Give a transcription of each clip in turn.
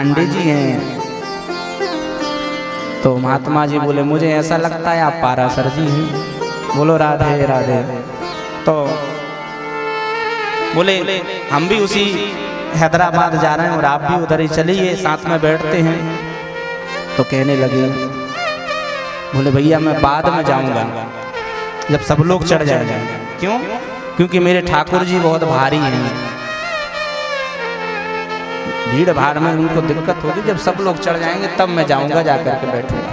पांडे जी हैं। तो महात्मा जी बोले मुझे ऐसा लगता है आप पाराशर जी हैं। बोलो राधे राधे। तो बोले हम भी उसी हैदराबाद जा रहे हैं और आप भी उधर ही चलिए, साथ में बैठते हैं। तो कहने लगे, बोले भैया मैं बाद में जाऊंगा जब सब लोग चढ़ जाएंगे। क्यों? क्योंकि मेरे ठाकुर जी बहुत भारी हैं, भीड़ भाड़ में उनको दिक्कत होगी। जब सब लोग चढ़ जाएंगे तब मैं जाऊंगा, जाकर के बैठूंगा।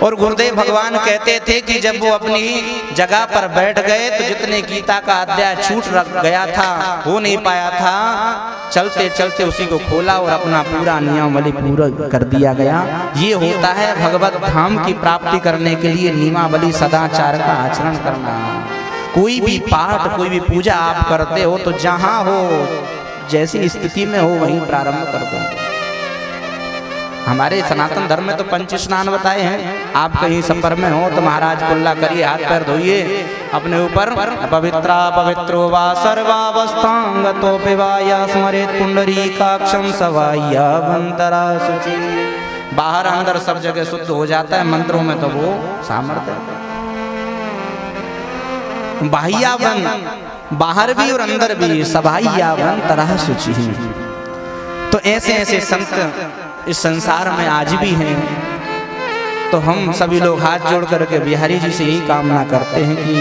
और गुरुदेव भगवान कहते थे कि जब वो अपनी जगह पर बैठ गए तो जितने गीता का अध्याय छूट गया था, हो नहीं पाया था, चलते चलते उसी को खोला और अपना पूरा नियमावली पूरा कर दिया गया। ये होता है भगवत धाम की प्राप्ति करने के लिए नियमावली सदाचार का आचरण करना। कोई भी पाठ, कोई भी पूजा आप करते हो तो जहां हो, जैसी स्थिति में हो वहीं प्रारंभ कर दो। हमारे सनातन धर्म में तो पंच स्नान बताए हैं। आप कहीं सफर में हो तो महाराज कुल्ला करिए, हाथ पैर धोइए अपने ऊपर। पवित्रा पवित्रो वा सर्वावस्थांगतो पिवाया स्मरेत पुंडरीकाक्षं सवाया वंतरा शुचि। बाहर अंदर सब जगह शुद्ध हो जाता है, मंत्रों में तो वो सामर्थ्य। बाह्यावन, बाहर भी और अंदर भी, सभायावन तरह शुचि। तो ऐसे ऐसे संत इस संसार में आज भी हैं। तो हम सभी लोग हाथ जोड़ करके बिहारी जी से यही कामना करते हैं कि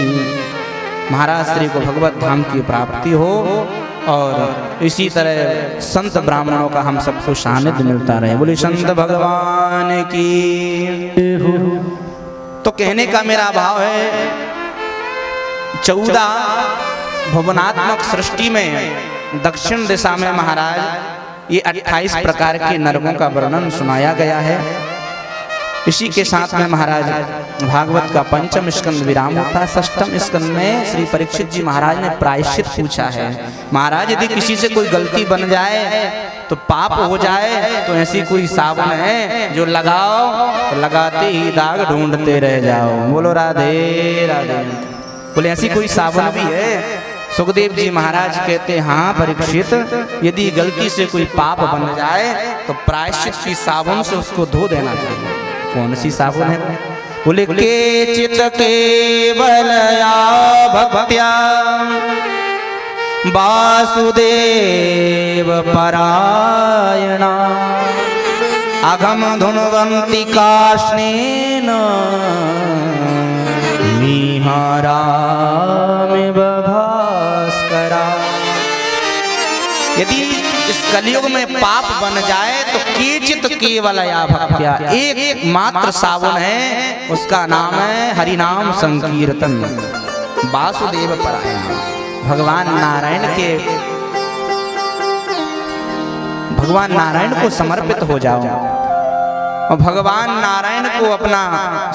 महाराज श्री को भगवत धाम की प्राप्ति हो और इसी तरह संत ब्राह्मणों का हम सबको सानिध्य मिलता रहे। बोले संत भगवान की। तो कहने का मेरा भाव है, 14 भुवनात्मक सृष्टि में दक्षिण दिशा में महाराज ये 28 प्रकार के नरकों का वर्णन सुनाया गया है। इसी के साथ में महाराज भागवत का 5वां स्कंद विराम होता है। 6वें स्कंद में श्री परीक्षित जी महाराज ने प्रायश्चित पूछा है। महाराज यदि किसी से कोई गलती बन जाए तो पाप हो जाए तो ऐसी कोई साबुन है जो लगाओ तो लगाते ही दाग ढूंढते रह जाओ। बोलो राधे राधे। बोले ऐसी कोई साबुन भी है? सुखदेव जी महाराज कहते हाँ परीक्षित, यदि गलती से कोई पाप बन जाए तो प्रायश्चित की साबुन से उसको धो देना चाहिए। कौन सी साबुन है? बोले केचित केवलया भक्त्या वासुदेव परायणा अघम धुन्वन्ति काष्णेन निहारामिव भास्करा। यदि इस कलयुग में पाप बन जाए तो केचित केवलया भक्त्या, एक मात्र साबुन है, उसका नाम है हरि नाम संकीर्तन। वासुदेव परायण, भगवान नारायण को समर्पित हो जाओ और भगवान नारायण को अपना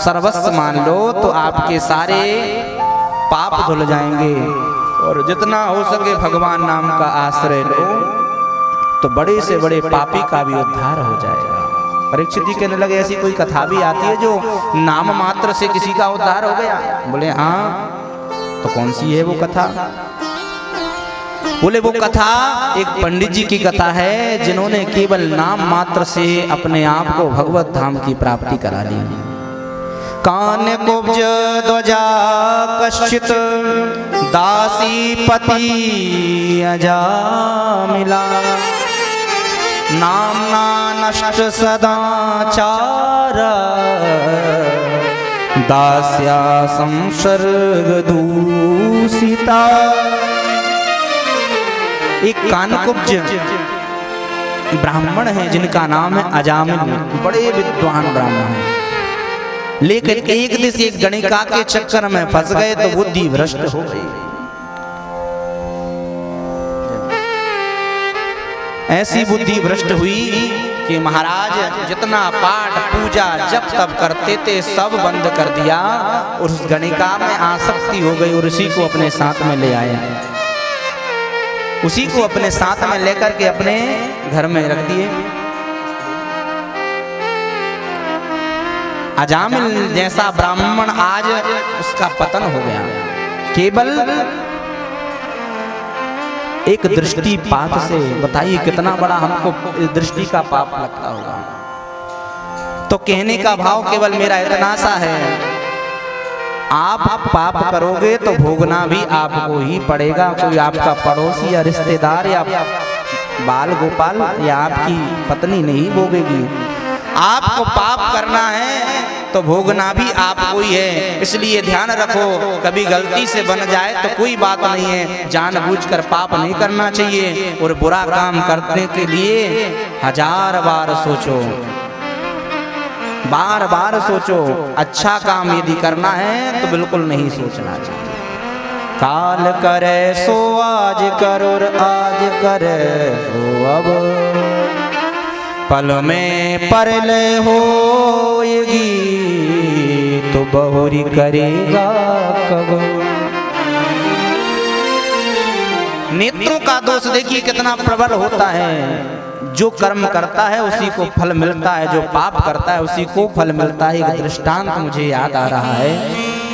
सर्वस्व मान लो तो आपके सारे पाप धुल जाएंगे। और जितना हो सके भगवान नाम का आश्रय लो तो बड़े से बड़े पापी का भी उद्धार हो जाएगा। परीक्षित जी कहने लगे ऐसी कोई कथा भी आती है जो नाम मात्र से किसी का उद्धार हो गया? बोले हाँ। तो कौन सी है वो कथा? बोले वो कथा एक पंडित जी की कथा है जिन्होंने केवल नाम मात्र से अपने आप को भगवत धाम की प्राप्ति करा ली। कान्य कुब्ज ध्वजा कश्चित दासी पति अजामिला नामना नष्ट सदाचार दास्या संसर्ग दूषिता। एक कानकुब्ज ब्राह्मण है जिनका नाम है अजामिल, बड़े विद्वान ब्राह्मण हैं, लेकिन एक दिन एक गणिका के चक्कर में फंस गए तो बुद्धि भ्रष्ट हो गई। ऐसी बुद्धि भ्रष्ट हुई कि महाराज जितना पाठ पूजा जप तप करते थे सब बंद कर दिया और उस गणिका में आसक्ति हो गई और उसी को अपने साथ में ले आया। उसी को अपने साथ में लेकर के अपने घर में रख दिए। अजामिल जैसा ब्राह्मण आज उसका पतन हो गया। केवल एक दृष्टिपात से, बताइए कितना बड़ा हमको दृष्टि का पाप लगता होगा। तो कहने का भाव केवल मेरा इतना सा है, आप पाप करोगे तो भोगना भी आपको ही पड़ेगा। कोई आपका पड़ोसी या रिश्तेदार या बाल गोपाल या आपकी पत्नी नहीं भोगेगी। आपको पाप करना है तो भोगना भी आपको ही है। इसलिए ध्यान रखो, कभी गलती से बन जाए तो कोई बात नहीं है, जानबूझकर पाप नहीं करना चाहिए। और बुरा काम करने के लिए 1000 बार सोचो, बार बार सोचो। अच्छा काम यदि करना है तो बिल्कुल नहीं सोचना चाहिए। काल करे सो आज करो, आज करे सो अब, पल में परले होएगी तो बहुरी करेगा कब। नेत्रों का दोष देखिए कितना प्रबल होता है। जो कर्म करता है उसी को फल मिलता है, जो पाप करता है उसी को फल मिलता है। एक दृष्टांत मुझे याद आ रहा है।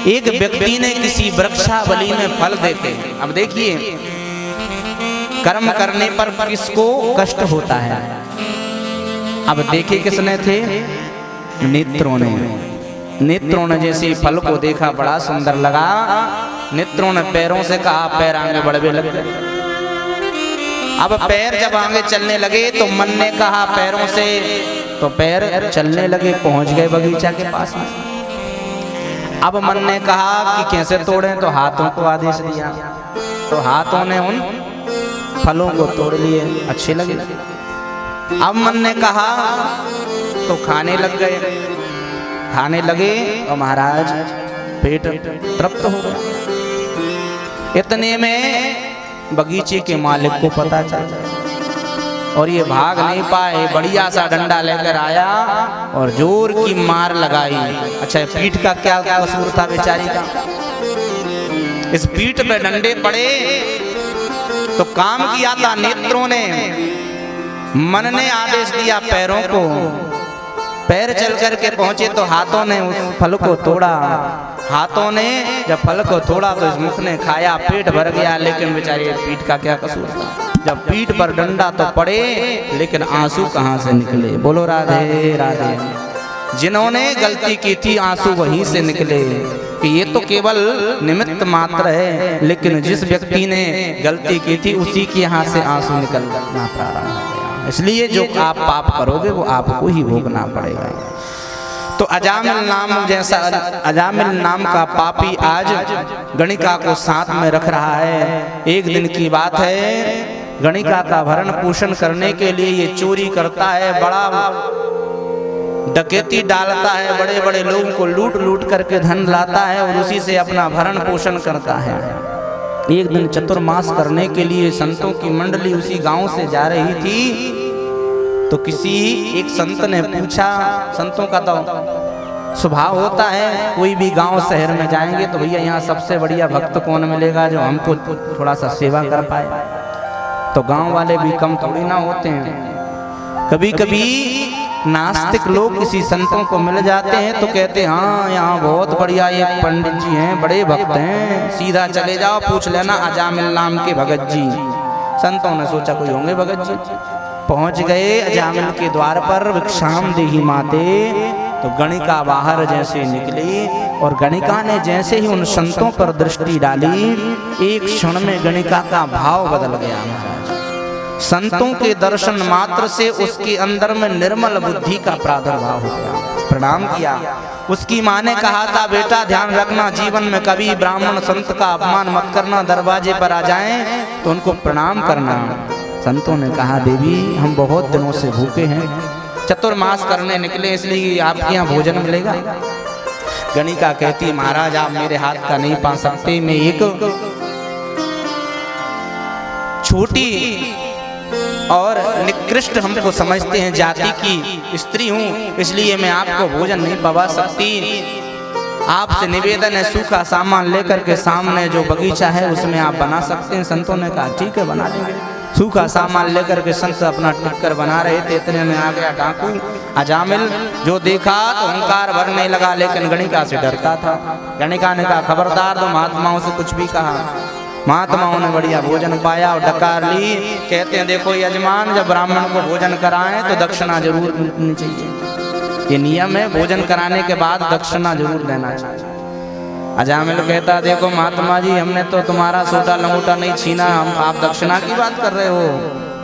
एक व्यक्ति ने किसी वृक्षावली में फल देखे। अब देखिए, कर्म करने पर किसको कष्ट होता है। अब देखिए किसने थे, नेत्रों ने। नेत्रों ने जैसे फल को देखा बड़ा सुंदर लगा, नेत्रों ने पैरों से कहा पैर आगे बढ़वे लग गए। अब पैर जब आगे चलने लगे तो मन ने कहा पैरों से, तो पैर चलने लगे, पहुंच गए बगीचा के पास में। अब मन ने कहा कि कैसे तोड़ें, तो हाथों को आदेश दिया, तो हाथों ने उन फलों को तोड़ लिए, अच्छे लगे। अब मन ने कहा तो खाने लग गए, खाने लगे और महाराज पेट तृप्त हो गया। इतने में बगीचे के मालिक को पता चला और ये भाग नहीं पाए, बढ़िया सा डंडा लेकर आया और जोर की मार लगाई। अच्छा, पीठ का क्या कसूर था बेचारी का, इस पीठ पे डंडे पड़े तो काम किया था नेत्रों ने। मन ने आदेश दिया पैरों को, पैर चल करके पहुंचे तो हाथों ने उस फल को तोड़ा। हाथों ने जब फल को तोड़ा तो इस मुख ने खाया, पेट भर गया। लेकिन बेचारी पीठ का क्या कसूर था, जब पीठ पर डंडा तो पड़े लेकिन आंसू कहाँ से निकले। बोलो राधे राधे। जिन्होंने गलती की थी आंसू वहीं से निकले, कि ये तो केवल निमित्त मात्र है, लेकिन जिस व्यक्ति ने गलती की थी उसी के यहाँ से आंसू निकलना प्रारंभ हो गया। इसलिए जो आप पाप करोगे वो आपको ही भोगना पड़ेगा। तो अजामिल नाम जैसा अजामिल नाम का पापी आज गणिका को साथ में रख रहा है। एक दिन की बात है, गणिका का भरण पोषण करने के लिए ये चोरी करता है, बड़ा डकैती डालता है, बड़े बड़े लोगों को लूट लूट करके धन लाता है और उसी से अपना भरण पोषण करता है। एक दिन चतुर्मास करने के लिए संतों की मंडली उसी गांव से जा रही थी, तो किसी एक संत ने पूछा, संतों का तो स्वभाव होता है कोई भी गांव शहर में जाएंगे तो भैया यहाँ सबसे बढ़िया भक्त कौन मिलेगा जो हमको थोड़ा सा सेवा कर पाए। तो गांव वाले भी कम थोड़ी ना होते हैं। कभी कभी नास्तिक लोग किसी संतों को मिल जाते हैं तो कहते हैं हाँ यहाँ बहुत बढ़िया एक पंडित जी हैं, बड़े भक्त हैं, सीधा चले जाओ पूछ लेना अजामिल नाम के भगत जी। संतों ने सोचा कोई होंगे भगत जी। पहुंच गए अजामिल के द्वार पर, भिक्षाम देहि माते। तो गणिका बाहर जैसे निकली और गणिका ने जैसे ही उन संतों पर दृष्टि डाली, एक क्षण में गणिका का भाव बदल गया। संतों के दर्शन मात्र से उसके अंदर में निर्मल बुद्धि का प्रादुर्भाव हो गया। प्रणाम किया। उसकी माँ ने कहा था बेटा ध्यान रखना, जीवन में कभी ब्राह्मण संत का अपमान मत करना, दरवाजे पर आ जाएं तो उनको प्रणाम करना। संतों ने कहा देवी हम बहुत दिनों से भूखे हैं, चतुर्मास करने निकले इसलिए आपके यहाँ भोजन मिलेगा। गणिका कहती महाराज आप मेरे हाथ का नहीं पा सकते, मैं एक छोटी और निकृष्ट हमको समझते हैं जाति की स्त्री हूँ, इसलिए मैं आपको भोजन नहीं पवा सकती। आपसे निवेदन है सूखा सामान लेकर के सामने जो बगीचा है उसमें आप बना सकते हैं। संतों ने कहा ठीक है बना देंगे। सूखा सामान लेकर के संत अपना टिक्कर बना रहे थे, इतने में आ गया डाकू अजामिल। जो देखा तो अहंकार भरने लगा, लेकिन गणिका से डरता था। गणिका ने कहा खबरदार तुम महात्माओं से कुछ भी कहा महात्माओं ने बढ़िया भोजन पाया और डकार ली। कहते हैं देखो यजमान जब ब्राह्मण को भोजन कराएं तो दक्षिणा जरूर मिलनी चाहिए, ये नियम है, भोजन कराने के बाद दक्षिणा जरूर देना चाहिए। अजामिल कहता देखो महात्मा जी हमने तो तुम्हारा सोटा लंगोटा नहीं छीना, हम आप दक्षिणा की बात कर रहे हो,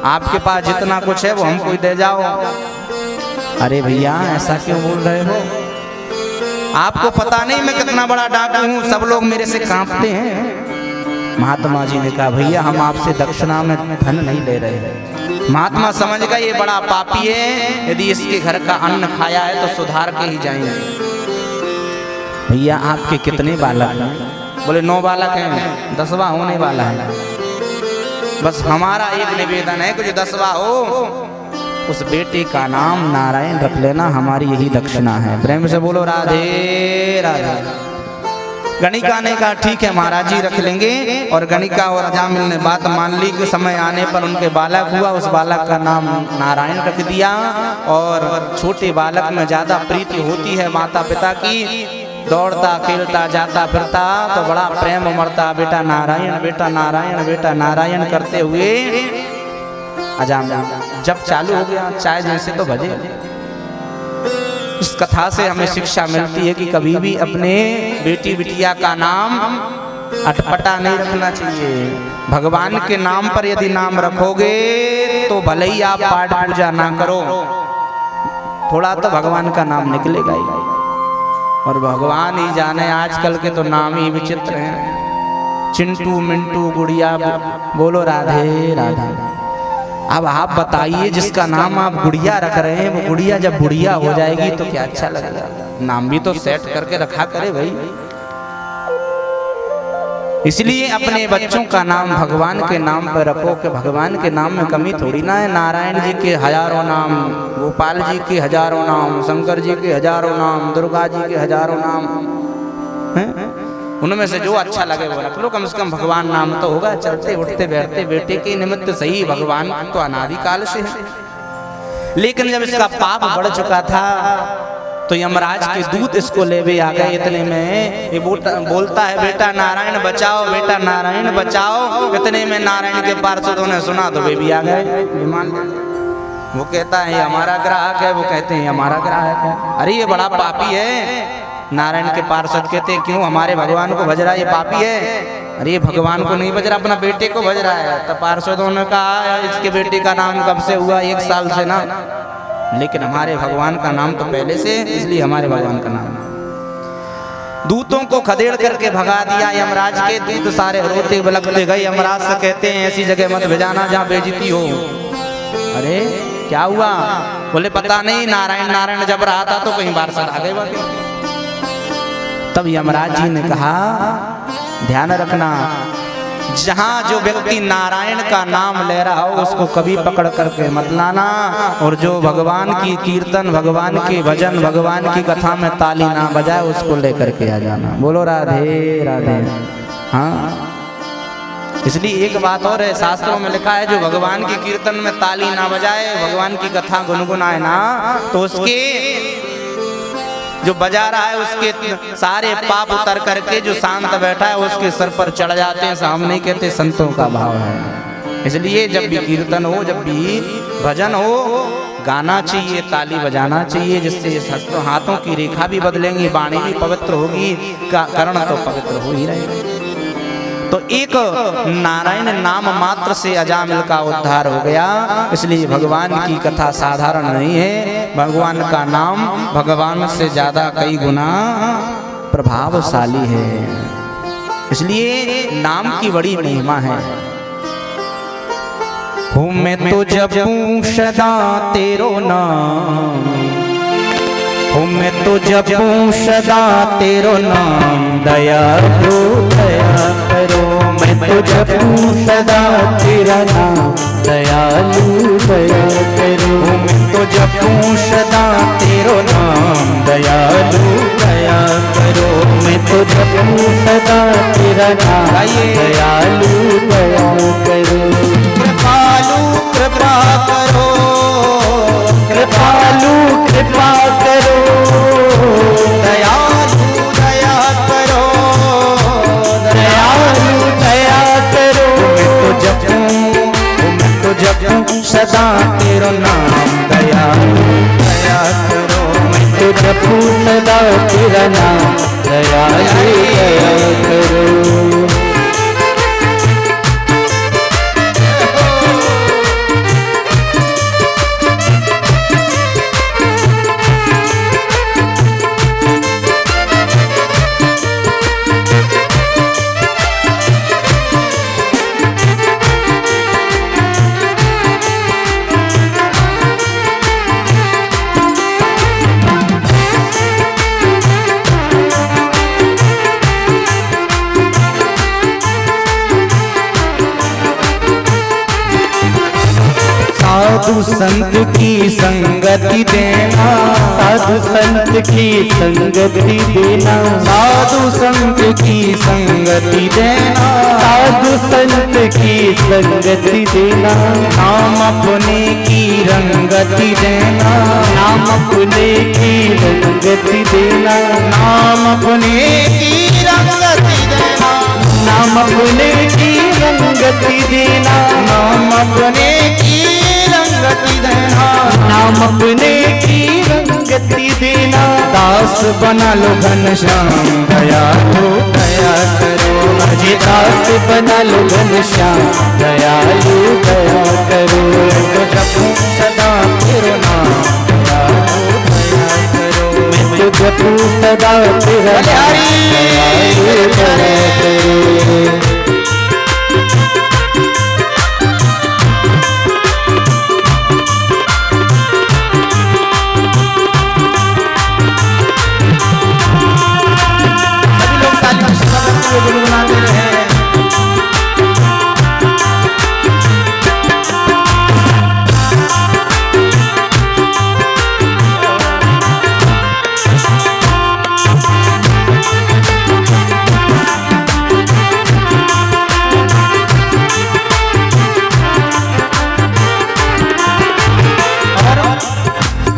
आपके पास जितना कुछ है वो हमको दे जाओ। अरे भैया ऐसा क्यों बोल रहे हो, आपको पता नहीं मैं कितना बड़ा डाकू हूँ, सब लोग मेरे से कांपते हैं। महात्मा जी ने कहा भैया हम आपसे दक्षिणा में धन नहीं ले रहे। महात्मा समझ गए ये बड़ा पापी है, यदि इसके घर का अन्न खाया है तो सुधार के ही जाएंगे। भैया आपके कितने बालक हैं? बोले 9 बालक हैं, 10वां होने वाला है। बस हमारा एक निवेदन है कि जो 10वां हो उस बेटे का नाम नारायण रख लेना, हमारी यही दक्षिणा है। प्रेम से बोलो राधे राधे। गणिका ने कहा ठीक है महाराज जी रख लेंगे, और गणिका और अजामिल ने बात मान ली कि समय आने पर उनके बालक हुआ, उस बालक का नाम नारायण रख दिया। और छोटे बालक में ज्यादा प्रीति होती है माता पिता की, दौड़ता खेलता जाता फिरता तो बड़ा प्रेम उमड़ता, बेटा नारायण बेटा नारायण बेटा नारायण करते हुए अजामिल जब चालू हो गया चाय जैसे तो बजे। इस कथा से हमें शिक्षा मिलती है कि कभी भी अपने बेटी बिटिया का नाम अटपटा नहीं रखना चाहिए। भगवान के नाम पर यदि नाम रखोगे तो भले ही आप पाठ पूजा ना करो, थोड़ा तो भगवान का नाम निकलेगा ही। और भगवान ही जाने आजकल के तो नाम ही विचित्र हैं, चिंटू मिंटू गुड़िया। बोलो राधे राधे। अब आप बताइए जिसका नाम आप गुड़िया रख रहे हैं वो गुड़िया जब बुढ़िया हो जाएगी तो क्या अच्छा लगेगा? नाम भी तो सेट करके रखा करे भाई। इसलिए अपने बच्चों का नाम भगवान के नाम पर रखो कि भगवान के नाम में कमी थोड़ी ना है। नारायण जी के हजारों नाम, गोपाल जी के हजारों नाम, शंकर जी के हजारों नाम, दुर्गा जी के हजारों नाम हैं? उनमें से जो अच्छा लगे वो रख लो, कम से कम भगवान नाम तो होगा। चलते उठते बैठते बेटे के निमित्त सही, भगवान तो अनादिकाल से है। लेकिन जब इसका पाप बढ़ चुका था तो यमराज के दूत इसको लेवे आ गए। इतने में ये बोलता है बेटा नारायण बचाओ बेटा नारायण बचाओ। इतने में नारायण के पार्षदों ने सुना तो वे भी आ गए विमान। वो कहता है ये हमारा ग्राहक है, वो कहते हैं हमारा ग्राहक है। अरे ये बड़ा पापी है। नारायण के पार्षद कहते हैं क्यों हमारे भगवान को भज रहा है, ये पापी है। अरे ये भगवान को नहीं भज रहा, अपना बेटे को भज रहा है। तो पार्षदों ने कहा इसके बेटे का नाम कब से हुआ? 1 साल से ना, लेकिन हमारे भगवान का नाम तो पहले से, इसलिए हमारे भगवान का नाम। दूतों को खदेड़ करके भगा दिया यमराज के दूत सारे रोते बिलखते गए। यमराज से कहते हैं ऐसी जगह मत भेजाना जहाँ बेइज्जती हो। अरे क्या हुआ? बोले पता नहीं, नारायण नारायण जब रहा था तो कहीं पार्षद आ गए। तब यमराज जी ने कहा ध्यान रखना, जहां जो व्यक्ति नारायण का नाम ले रहा हो उसको कभी पकड़ करके मत लाना, और जो भगवान की कीर्तन भगवान के भजन भगवान की कथा में ताली ना बजाए उसको लेकर के आ जाना। बोलो राधे राधे। हाँ, इसलिए एक बात और है, शास्त्रों में लिखा है जो भगवान की कीर्तन में ताली ना बजाए, भगवान की कथा गुनगुनाए ना, तो उसके जो बजा रहा है उसके सारे पाप उतर करके जो शांत बैठा है उसके सर पर चढ़ जाते हैं। हम नहीं कहते, संतों का भाव है। इसलिए जब भी कीर्तन हो, जब भी भजन हो, गाना चाहिए, ताली बजाना चाहिए, जिससे हाथों की रेखा भी बदलेंगी, वाणी भी पवित्र होगी, कर्ण तो पवित्र हो ही रहेगा। तो एक नारायण नाम मात्र से अजामिल का उद्धार हो गया। इसलिए भगवान की कथा साधारण नहीं है। भगवान का नाम भगवान से ज्यादा कई गुना प्रभावशाली है। इसलिए नाम की बड़ी महिमा है। हूँ मैं तो जपूं सदा तेरो नाम, हूँ मैं तो जपूं सदा तेरो नाम, दयालु दया करो। मैं तो जपूं सदा तेरा नाम, दयालु दया करो। मैं तो जपूं सदा तेरो नाम, दयालु दया करो। मैं तो जपूं सदा तेरा नाम, दयालु दया करो। कृपालु कृपा करो, कृपालु कृपा करो, दयालु दया करो, दयालु दया करो। संत की संगति देना, साधु संत की संगति देना, साधु संत की संगति देना, साधु संत की संगति देना, नाम अपने की रंगति देना, नाम अपने की रंगति देना, नाम अपने की रंगति देना, नाम अपने की रंगति देना, नाम अपने की रंगति देना, नाम अपने की रंगति देना। दास बना लो घनश्याम दया हो दया करो, मुझे दास बना लो घनश्याम दयालु दया करो। तो जपूं सदा तेरा नाम दया हो दया करो, मैं तो जपूं सदा तेरा नाम दयालु दया करो। गुनगुनाते रहे।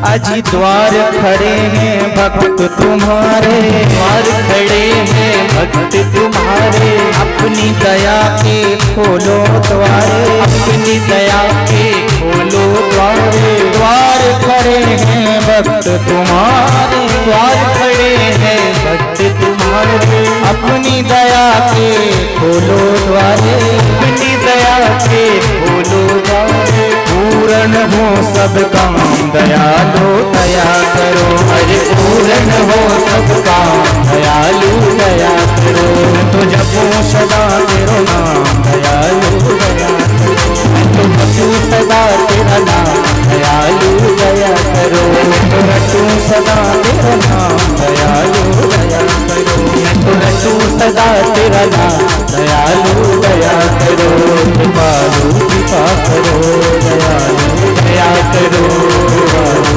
अजी द्वार खड़े हैं भक्त तुम्हारे, द्वार खड़े हैं भक्त तुम्हारे, अपनी दया के खोलो द्वारे, अपनी दया के खोलो द्वारे। द्वार खड़े हैं भक्त तुम्हारे, द्वार खड़े हैं भक्त तुम्हारे, अपनी दया के खोलो द्वारे, अपनी दया के खोलो द्वारे। पूर्ण हो सब काम दयालु दया करो, अरे पूर्ण हो सब काम दयालु दया करो। तो जपो सदा तेरो नाम दयालु दया करो, तो जपूं सदा तेरा नाम दयालु दया करो। तो रटूं सदा तेरा नाम दयालु दया करो, तो रटूं सदा तेरा नाम दयालु दया करो। कृपालु कृपा करो दयालु दया करो,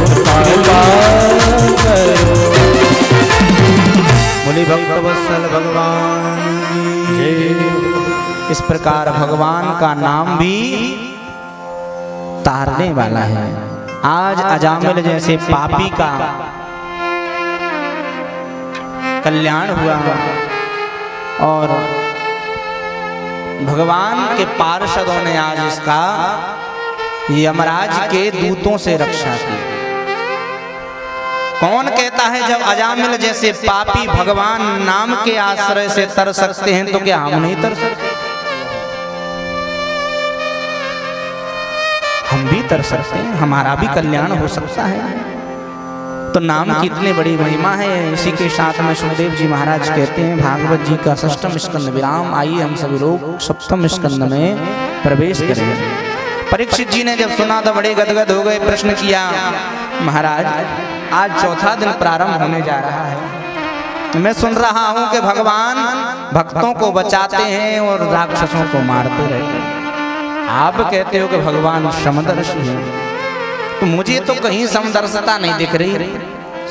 कृपा करो। बोले भक्त वत्सल भगवान की जय। इस प्रकार भगवान का नाम भी तारने वाला है। आज अजामिल जैसे पापी का कल्याण हुआ और भगवान के पार्षदों ने आज इसका यमराज के दूतों से रक्षा की। कौन कहता है जब अजामिल जैसे पापी भगवान नाम के आश्रय से तर सकते हैं तो क्या हम नहीं तर सकते? हम भी तर सकते हैं, हमारा भी कल्याण हो सकता है। तो नाम की इतनी बड़ी महिमा है। इसी के साथ में सुखदेव जी महाराज कहते हैं भागवत जी का 6वां स्कंद विराम। आइए हम सभी लोग 7वें स्कंद में प्रवेश करें। परीक्षित जी ने जब सुना तो बड़े गदगद हो गए। प्रश्न किया महाराज आज चौथा दिन प्रारंभ होने जा रहा है, मैं सुन रहा हूं कि भगवान भक्तों को बचाते हैं और राक्षसों को मारते रहते हैं। आप कहते हो कि भगवान समदर्शी हैं, तो मुझे तो कहीं समदर्शता नहीं दिख रही।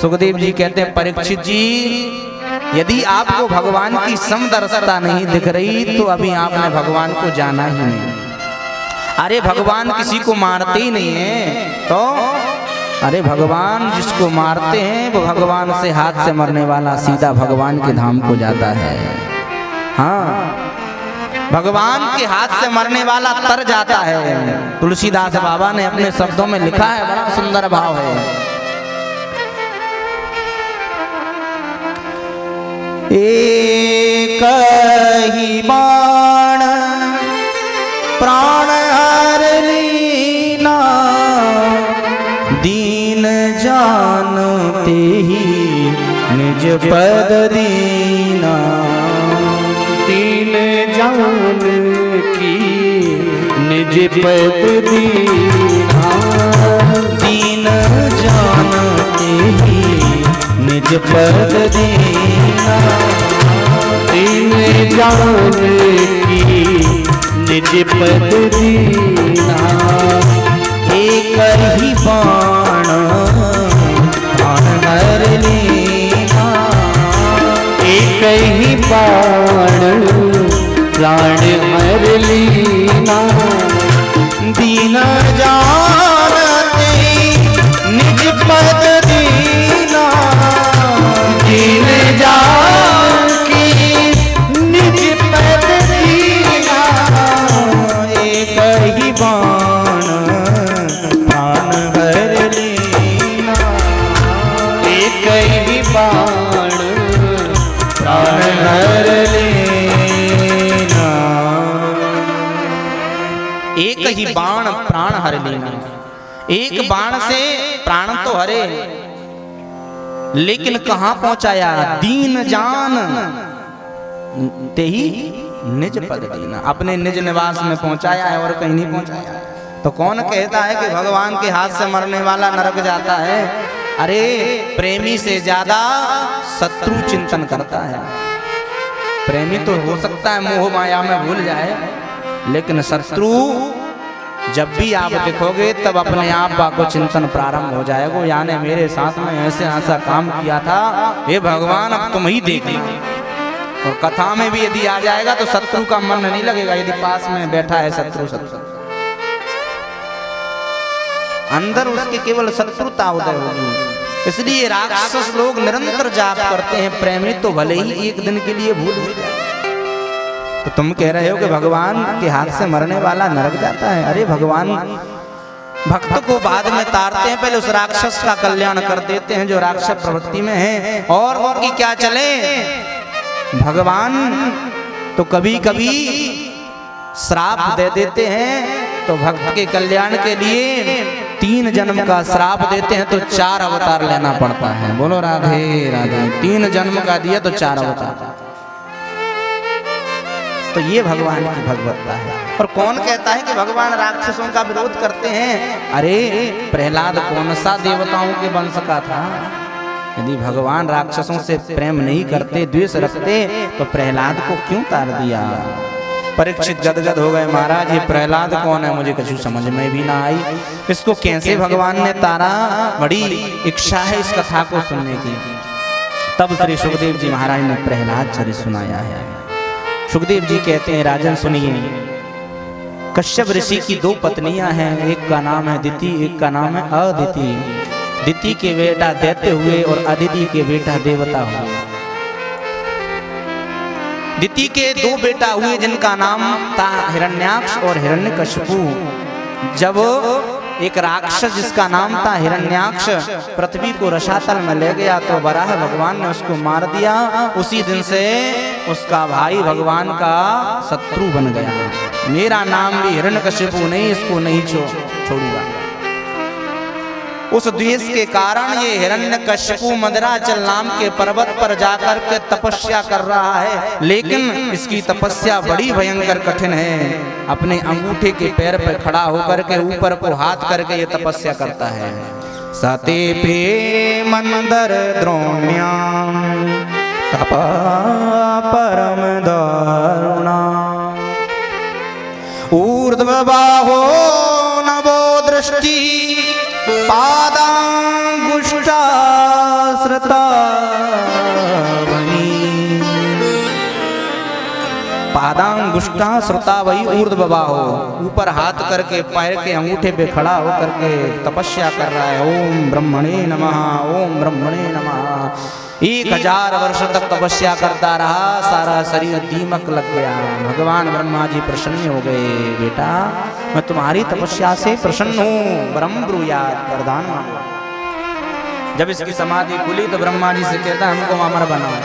सुखदेव जी कहते हैं परीक्षित जी यदि आपको भगवान की समदर्शता नहीं दिख रही तो अभी आपने भगवान को जाना ही नहीं। अरे भगवान किसी को मारते ही नहीं है, तो अरे भगवान जिसको मारते हैं वो भगवान से हाथ से मरने वाला सीधा भगवान के धाम को जाता है। हाँ, भगवान के हाथ से मरने वाला तर जाता है। तुलसीदास बाबा ने अपने शब्दों में लिखा है, बड़ा सुंदर भाव है। एक ही बाण प्राण हर लीना, दीन जानते ही निज पद दीना। दीन जान की निज पद दीना, दीन जानते ही निज पद दीना। दीन जान की निज पद दीना। एक ही बाण प्राण हर लेना, एक ही बाण प्राण हर लीना। दीन जानते निज पद दीना, दीन जान की निज पद दीना। एक ही बाण प्राण हर लेना, एक ही बाण प्राण हर लेना। एक ही बाण प्राण हर लेना, एक बाण से प्राण तो हरे, लेकिन कहां पहुंचाया? दीन जान ते ही निज पद दीना, अपने निज निवास में पहुंचाया है और कहीं नहीं पहुंचाया। तो कौन कहता है कि भगवान के हाथ से मरने वाला नरक जाता है? अरे प्रेमी से ज्यादा शत्रु चिंतन करता है। प्रेमी तो हो सकता है मोह माया में भूल जाए, लेकिन शत्रु जब भी आप देखोगे तब अपने आप को चिंतन प्रारंभ हो जाएगा, यानी मेरे साथ में ऐसे ऐसा काम किया था, हे भगवान अब तुम ही देखना। और कथा में भी यदि आ जाएगा तो शत्रु का मन नहीं लगेगा, यदि पास में बैठा है शत्रु, अंदर उसके केवल शत्रुता उदय होगी। इसलिए राक्षस लोग निरंतर जाप करते हैं, प्रेमी तो भले ही एक दिन के लिए भूल भी जाए। तो तुम कह रहे हो कि भगवान के हाथ से मरने वाला नरक जाता है? अरे भगवान भक्त को बाद में तारते हैं, पहले उस राक्षस का कल्याण कर देते हैं जो राक्षस प्रवृत्ति में है। और उनकी क्या चले, भगवान तो कभी कभी श्राप दे देते हैं, तो भक्त के कल्याण के लिए 3 जन्म का श्राप देते हैं तो 4 अवतार लेना पड़ता है। बोलो राधे राधे। 3 जन्म का दिया तो 4 अवतार। तो ये भगवान की भगवत्ता है। और कौन कहता है कि भगवान राक्षसों का विरोध करते हैं? अरे प्रहलाद कौन सा देवताओं के वंश का था? यदि भगवान राक्षसों से प्रेम नहीं करते, द्वेष रखते, तो प्रहलाद को क्यों तार दिया? परीक्षित गदगद हो गए, महाराज ये प्रहलाद कौन है? मुझे कुछ समझ में भी ना आई, इसको कैसे भगवान ने तारा? बड़ी इच्छा है इस कथा को सुनने की। तब श्री सुखदेव जी महाराज ने प्रहलाद चरित सुनाया है। सुखदेव जी कहते हैं, राजन सुनिए, कश्यप ऋषि की 2 पत्नियां हैं, एक का नाम है दिति, एक का नाम है अदिति। दिति के बेटा दैत्य हुए और अदिति के बेटा देवता हुए। दिति के 2 बेटा हुए जिनका नाम था हिरण्याक्ष और हिरण्यकशिपु। जब एक राक्षस जिसका नाम था हिरण्याक्ष पृथ्वी को रसातल में ले गया तो वराह भगवान ने उसको मार दिया। उसी दिन से उसका भाई भगवान का शत्रु बन गया। मेरा नाम भी हिरण्यकशिपु नहीं, इसको नहीं छोड़ूंगा। उस द्वेष के कारण ये हिरण्यकशिपु मदराचल नाम के पर्वत पर जाकर के तपस्या कर रहा है, लेकिन इसकी तपस्या बड़ी भयंकर कठिन है। अपने अंगूठे के पैर पर खड़ा होकर के ऊपर को हाथ करके ये तपस्या करता है। सते पे मंदर द्रोण्या तपा परम दारुणा ऊर्ध्वबाहो नवो दृष्टि पादांगुष्ठा श्रुता वही। पादांगुष्ठा श्रुता वही ऊर्ध्वबाहो, ऊपर हाथ करके पैर के अंगूठे पे खड़ा होकर के तपस्या कर रहा है। ओम ब्रह्मणे नमः, ओम ब्रह्मणे नमः। 1000 वर्ष तक तपस्या करता रहा, सारा शरीर दीमक लग गया। भगवान ब्रह्मा जी प्रसन्न हो गए, बेटा मैं तुम्हारी तपस्या से प्रसन्न हूँ, ब्रह्म ब्रूयात्, वरदान मांगो। जब इसकी समाधि खुली तो ब्रह्मा जी से कहता हमको अमर बनाओ।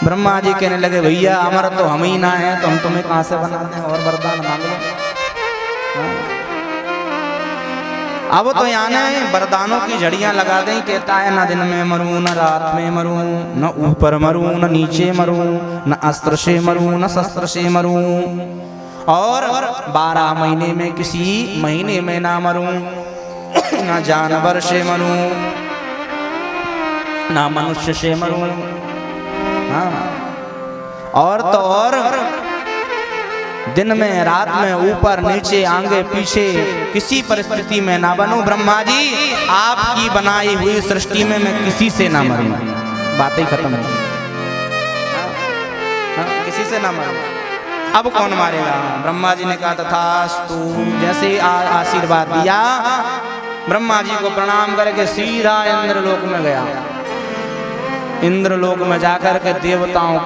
ब्रह्मा जी कहने लगे भैया अमर तो हम ही ना है, तो हम तुम्हें कहाँ से बनाते हैं, और वरदान मांग लो। अब तो यानी वरदानों की झड़ियां लगा दें। कहता है न दिन में मरूं, न रात में मरूं, न ऊपर मरूं, न नीचे मरूं, न अस्त्र से मरूं, न शस्त्र से मरूं, और 12 महीने में किसी महीने में ना मरूं, न जानवर से मरूं, न मनुष्य से मरूं। हाँ, और तो और दिन में रात में ऊपर नीचे आगे पीछे किसी परिस्थिति में ना बनूं। ब्रह्मा जी आपकी बनाई हुई सृष्टि में मैं किसी से ना मरूं। बात ही खत्म हो, किसी से ना मरूं। अब कौन मारेगा? ब्रह्मा जी ने कहा तथास्तु। जैसे आशीर्वाद दिया, ब्रह्मा जी को प्रणाम करके सीधा इंद्रलोक में गया। इंद्रलोक में जाकर के देवताओं